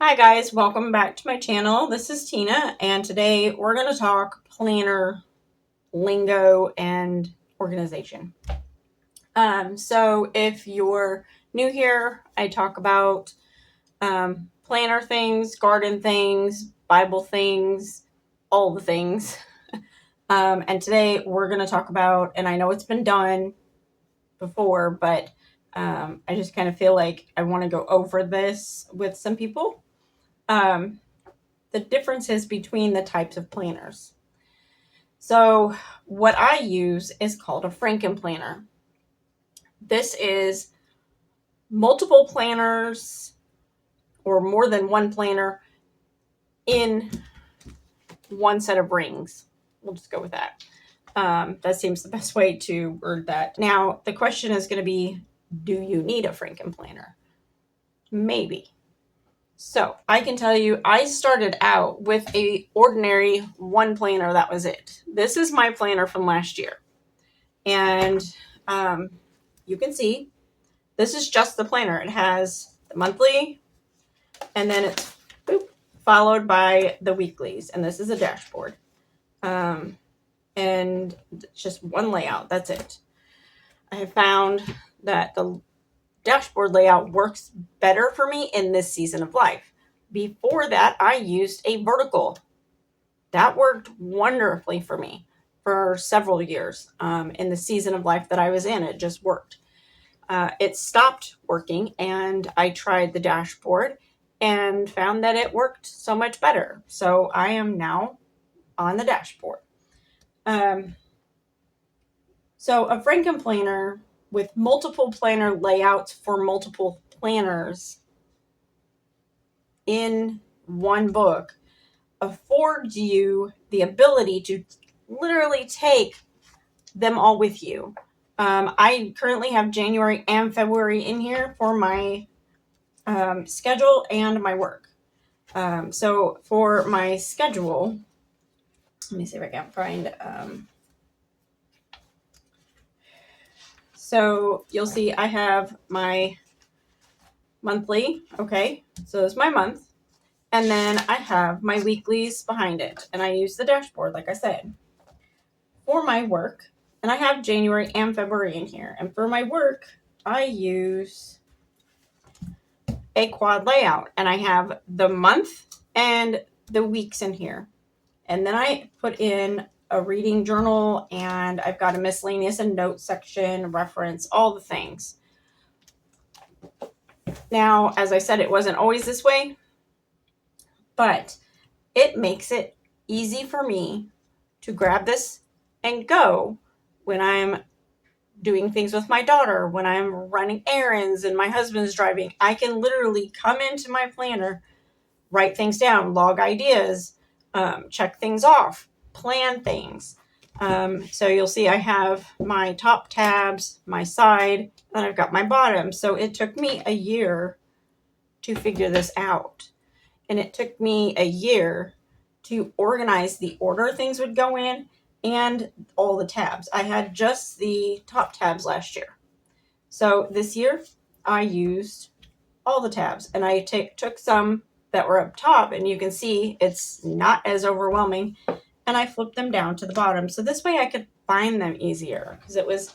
Hi guys, welcome back to my channel. This is Tina, and today we're going to talk planner lingo and organization. So if you're new here, I talk about planner things, garden things, Bible things, all the things. And today we're going to talk about, and I know it's been done before, but I just kind of feel like I want to go over this with some people. The differences between the types of planners. So what I use is called a Frankenplanner. This is multiple planners or more than one planner in one set of rings. We'll just go with that. That seems the best way to word that. Now, the question is going to be, do you need a Frankenplanner? Maybe. So I can tell you, I started out with a ordinary one planner. That was it. This is my planner from last year. And you can see, this is just the planner. It has the monthly, and then it's followed by the weeklies. And this is a dashboard. And it's just one layout. That's it. I have found that the dashboard layout works better for me in this season of life. Before that, I used a vertical. That worked wonderfully for me for several years. In the season of life that I was in, it just worked. It stopped working, and I tried the dashboard and found that it worked so much better. So I am now on the dashboard. So a Frankenplanner with multiple planner layouts for multiple planners in one book affords you the ability to literally take them all with you. I currently have January and February in here for my schedule and my work. So for my schedule, let me see if I can find. So you'll see I have my monthly. Okay, so it's my month. And then I have my weeklies behind it. And I use the dashboard, like I said. For my work, and I have January and February in here. And for my work, I use a quad layout. And I have the month and the weeks in here. And then I put in a reading journal, and I've got a miscellaneous and notes section, reference, all the things. Now, as I said, it wasn't always this way, but it makes it easy for me to grab this and go when I'm doing things with my daughter, when I'm running errands and my husband's driving. I can literally come into my planner, write things down, log ideas, check things off, plan things. So you'll see I have my top tabs, my side, and I've got my bottom. So it took me a year to figure this out. And it took me a year to organize the order things would go in and all the tabs. I had just the top tabs last year. So this year I used all the tabs, and I took some that were up top, and you can see it's not as overwhelming, and I flipped them down to the bottom. So this way I could find them easier, because it was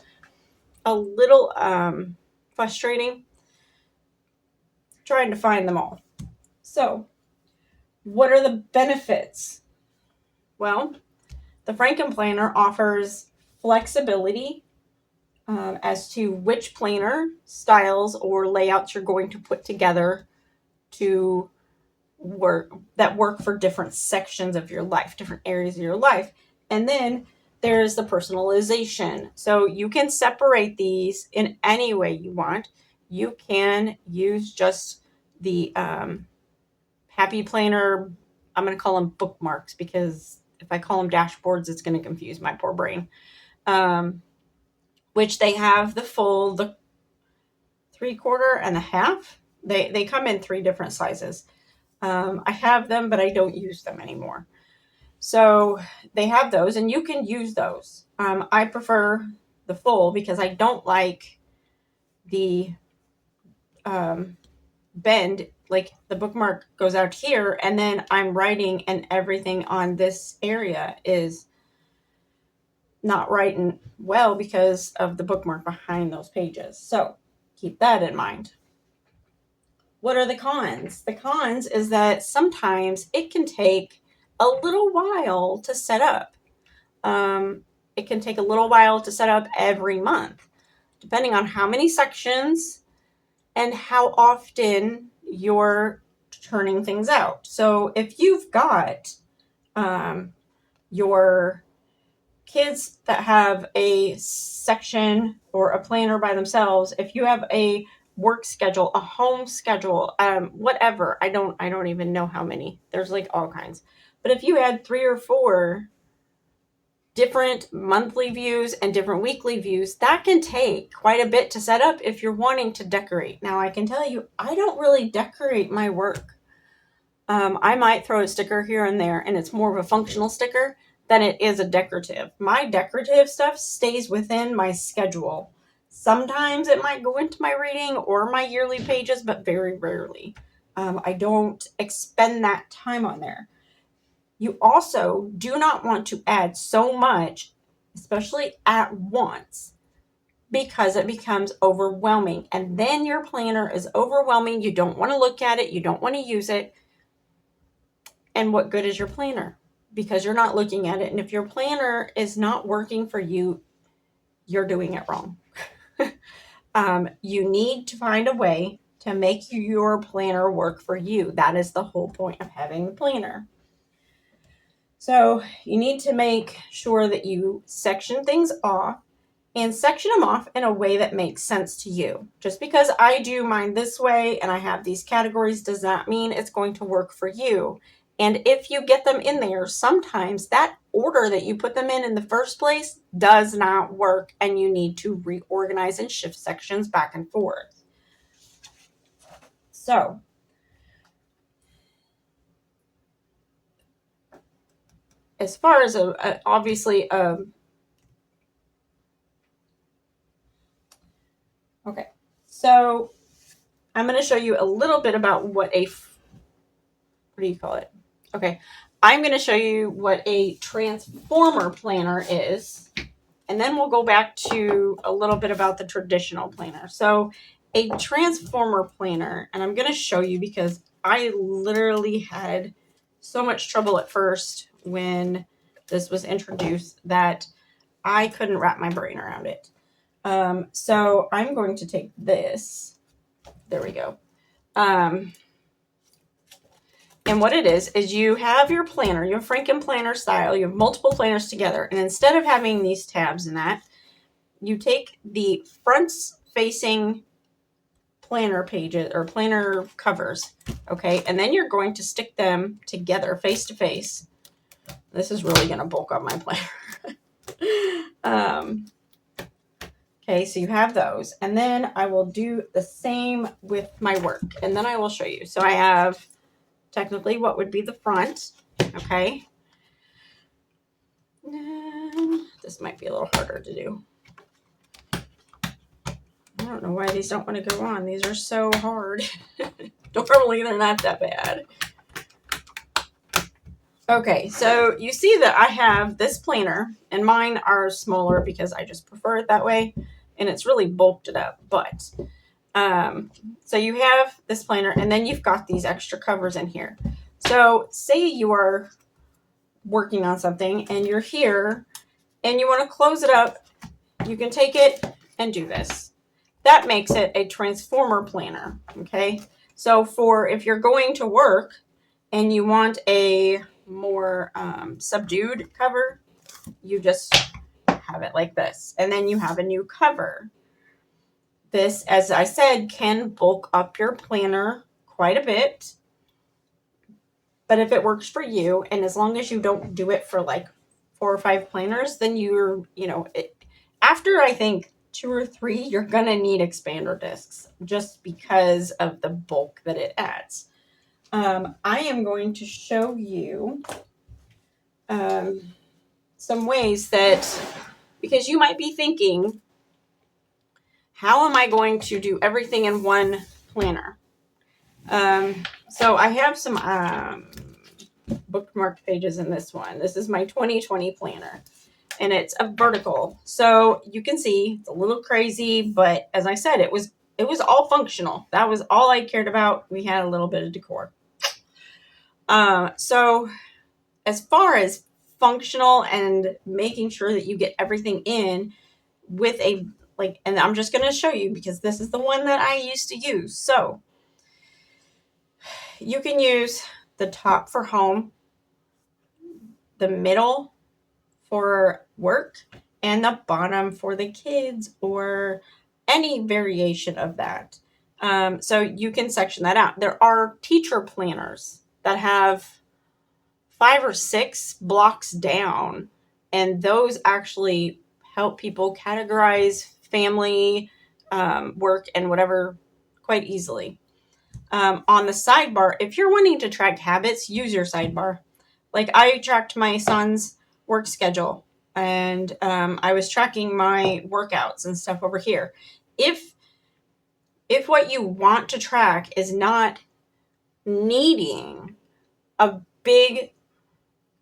a little frustrating trying to find them all. So what are the benefits? Well, the Frankenplanner offers flexibility as to which planner styles or layouts you're going to put together to work for different sections of your life, different areas of your life. And then there's the personalization. So you can separate these in any way you want. You can use just the happy planner. I'm going to call them bookmarks, because if I call them dashboards, it's going to confuse my poor brain. Which they have the full, the 3/4 and the half. They come in 3 different sizes. I have them, but I don't use them anymore. So they have those, and you can use those. I prefer the full because I don't like the bend, like the bookmark goes out here and then I'm writing and everything on this area is not writing well because of the bookmark behind those pages. So keep that in mind. What are the cons? The cons is that sometimes it can take a little while to set up. It can take a little while to set up every month, depending on how many sections and how often you're turning things out. So if you've got your kids that have a section or a planner by themselves, if you have a work schedule, a home schedule, whatever, I don't even know how many. There's like all kinds. But if you had 3 or 4 different monthly views and different weekly views, that can take quite a bit to set up if you're wanting to decorate. Now, I can tell you, I don't really decorate my work. I might throw a sticker here and there, and it's more of a functional sticker than it is a decorative. My decorative stuff stays within my schedule. Sometimes it might go into my reading or my yearly pages, but very rarely. I don't expend that time on there. You also do not want to add so much, especially at once, because it becomes overwhelming. And then your planner is overwhelming. You don't want to look at it. You don't want to use it. And what good is your planner? Because you're not looking at it. And if your planner is not working for you, you're doing it wrong. You need to find a way to make your planner work for you. That is the whole point of having a planner. So you need to make sure that you section things off and section them off in a way that makes sense to you. Just because I do mine this way and I have these categories does not mean it's going to work for you. And if you get them in there, sometimes that order that you put them in the first place does not work and you need to reorganize and shift sections back and forth. So as far as obviously okay, so I'm going to show you a little bit about what do you call it? Okay, I'm going to show you what a transformer planner is, and then we'll go back to a little bit about the traditional planner. So a transformer planner, and I'm going to show you because I literally had so much trouble at first when this was introduced that I couldn't wrap my brain around it. So I'm going to take this. There we go. And what it is you have your planner, your Frankenplanner style, you have multiple planners together. And instead of having these tabs in that, you take the front-facing planner pages or planner covers, okay? And then you're going to stick them together face to face. This is really going to bulk up my planner. Okay, so you have those. And then I will do the same with my work. And then I will show you. So I have technically what would be the front, okay? This might be a little harder to do. I don't know why these don't want to go on. These are so hard. Normally they're not that bad. Okay, so you see that I have this planner, and mine are smaller because I just prefer it that way, and it's really bulked it up. But so you have this planner, and then you've got these extra covers in here. So say you are working on something, and you're here, and you want to close it up, you can take it and do this. That makes it a transformer planner, okay? So for if you're going to work and you want a more subdued cover, you just have it like this. And then you have a new cover. This, as I said, can bulk up your planner quite a bit. But if it works for you, and as long as you don't do it for like 4 or 5 planners, then after I think 2 or 3, you're going to need expander discs just because of the bulk that it adds. I am going to show you some ways that, because you might be thinking, how am I going to do everything in one planner? So I have some bookmarked pages in this one. This is my 2020 planner, and it's a vertical. So you can see it's a little crazy, but as I said, it was all functional. That was all I cared about. We had a little bit of decor. So as far as functional and making sure that you get everything in with a and I'm just going to show you because this is the one that I used to use. So you can use the top for home, the middle for work, and the bottom for the kids, or any variation of that. So you can section that out. There are teacher planners that have 5 or 6 blocks down, and those actually help people categorize family, work, and whatever quite easily. On the sidebar, if you're wanting to track habits, use your sidebar. Like I tracked my son's work schedule, and I was tracking my workouts and stuff over here. If what you want to track is not needing a big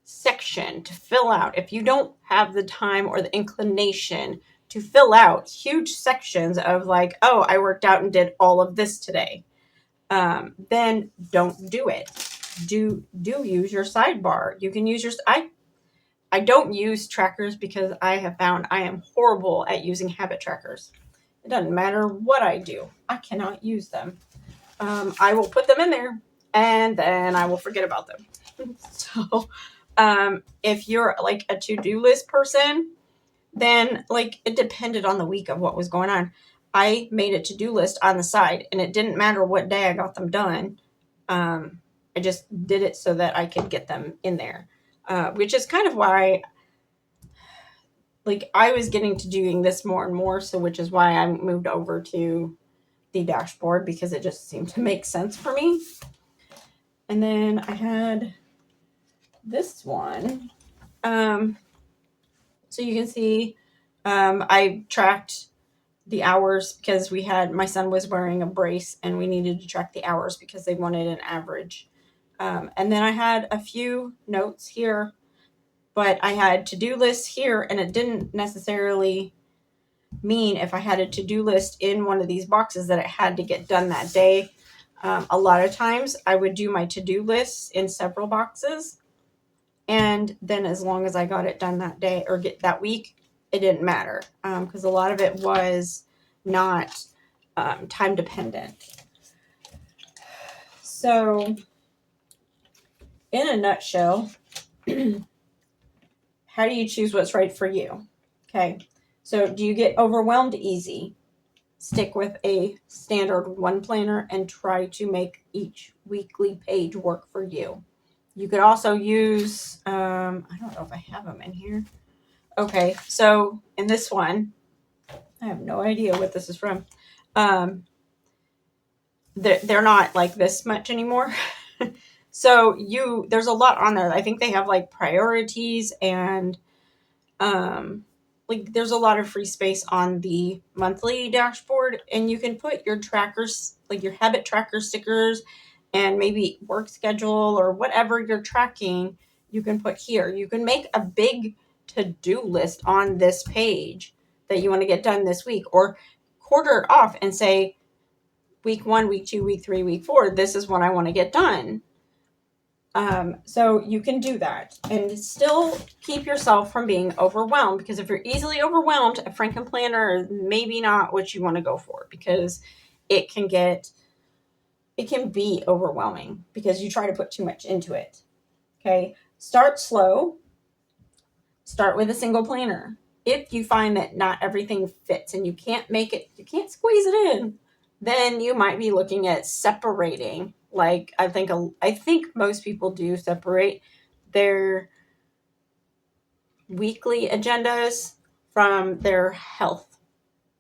section to fill out, if you don't have the time or the inclination to fill out huge sections of like, oh, I worked out and did all of this today, then don't do it. Do use your sidebar. You can use your I don't use trackers because I have found I am horrible at using habit trackers. It doesn't matter what I do, I cannot use them. I will put them in there and then I will forget about them. So if you're like a to-do list person, then like it depended on the week of what was going on. I made a to-do list on the side, and it didn't matter what day I got them done. I just did it so that I could get them in there, which is kind of why like I was getting to doing this more and more. So which is why I moved over to the dashboard, because it just seemed to make sense for me. And then I had this one. So you can see I tracked the hours because my son was wearing a brace and we needed to track the hours because they wanted an average. And then I had a few notes here, but I had to-do lists here, and it didn't necessarily mean if I had a to-do list in one of these boxes that it had to get done that day. A lot of times I would do my to-do lists in several boxes, and then as long as I got it done that day or get that week, it didn't matter, because a lot of it was not time dependent. So in a nutshell, how do you choose what's right for you? Okay, so do you get overwhelmed easy? Stick with a standard one planner and try to make each weekly page work for you. You could also use, I don't know if I have them in here. Okay, so in this one, I have no idea what this is from. They're not like this much anymore. So there's a lot on there. I think they have like priorities and like there's a lot of free space on the monthly dashboard, and you can put your trackers, like your habit tracker stickers and maybe work schedule or whatever you're tracking, you can put here. You can make a big to-do list on this page that you want to get done this week, or quarter it off and say week 1, week 2, week 3, week 4, this is what I want to get done. So you can do that and still keep yourself from being overwhelmed, because if you're easily overwhelmed, a Frankenplanner is maybe not what you want to go for, because it can be overwhelming because you try to put too much into it. Okay. Start slow. Start with a single planner. If you find that not everything fits and you can't squeeze it in, then you might be looking at separating. Like I think most people do separate their weekly agendas from their health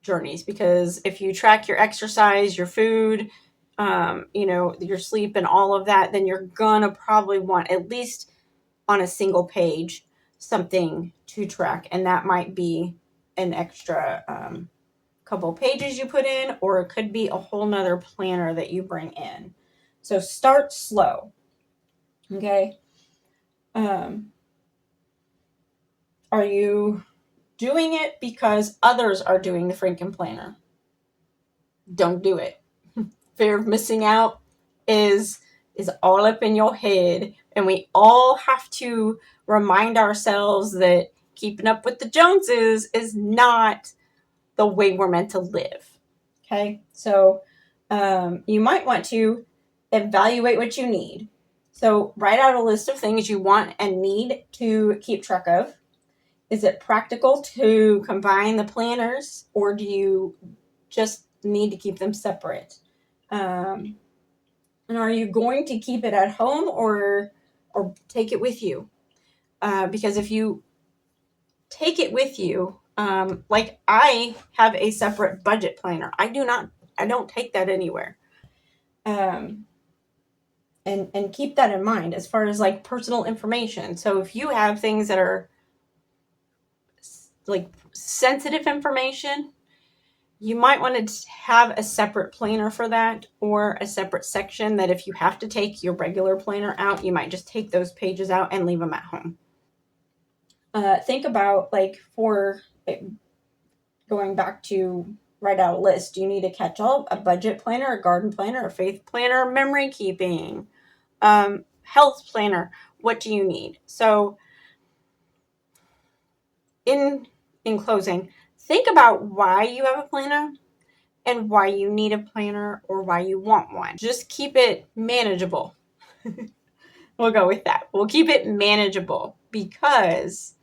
journeys, because if you track your exercise, your food, your sleep and all of that, then you're gonna probably want at least on a single page something to track, and that might be an extra couple pages you put in, or it could be a whole nother planner that you bring in. So start slow. Okay. Are you doing it because others are doing the Frankenplanner? Don't do it. Fear of missing out is all up in your head, and we all have to remind ourselves that keeping up with the Joneses is not the way we're meant to live. Okay, so you might want to evaluate what you need. So write out a list of things you want and need to keep track of. Is it practical to combine the planners, or do you just need to keep them separate? And are you going to keep it at home or take it with you? Because if you take it with you, like I have a separate budget planner. I don't take that anywhere. And keep that in mind as far as like personal information. So if you have things that are like sensitive information, you might want to have a separate planner for that, or a separate section that if you have to take your regular planner out, you might just take those pages out and leave them at home. Think about, like, for going back to write out a list. Do you need a catch-all, a budget planner, a garden planner, a faith planner, memory keeping, health planner? What do you need? So in closing, think about why you have a planner and why you need a planner or why you want one. Just keep it manageable. We'll go with that. We'll keep it manageable, because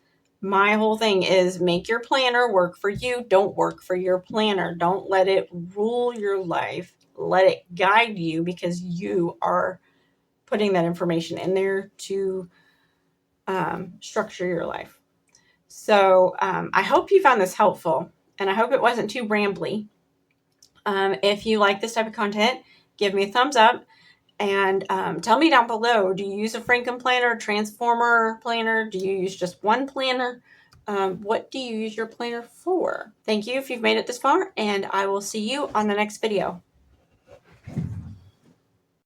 my whole thing is make your planner work for you. Don't work for your planner. Don't let it rule your life. Let it guide you, because you are putting that information in there to structure your life. So I hope you found this helpful, and I hope it wasn't too rambly. If you like this type of content, give me a thumbs up, and tell me down below, do you use a Frankenplanner, Transformer planner? Do you use just one planner? What do you use your planner for? Thank you if you've made it this far, and I will see you on the next video.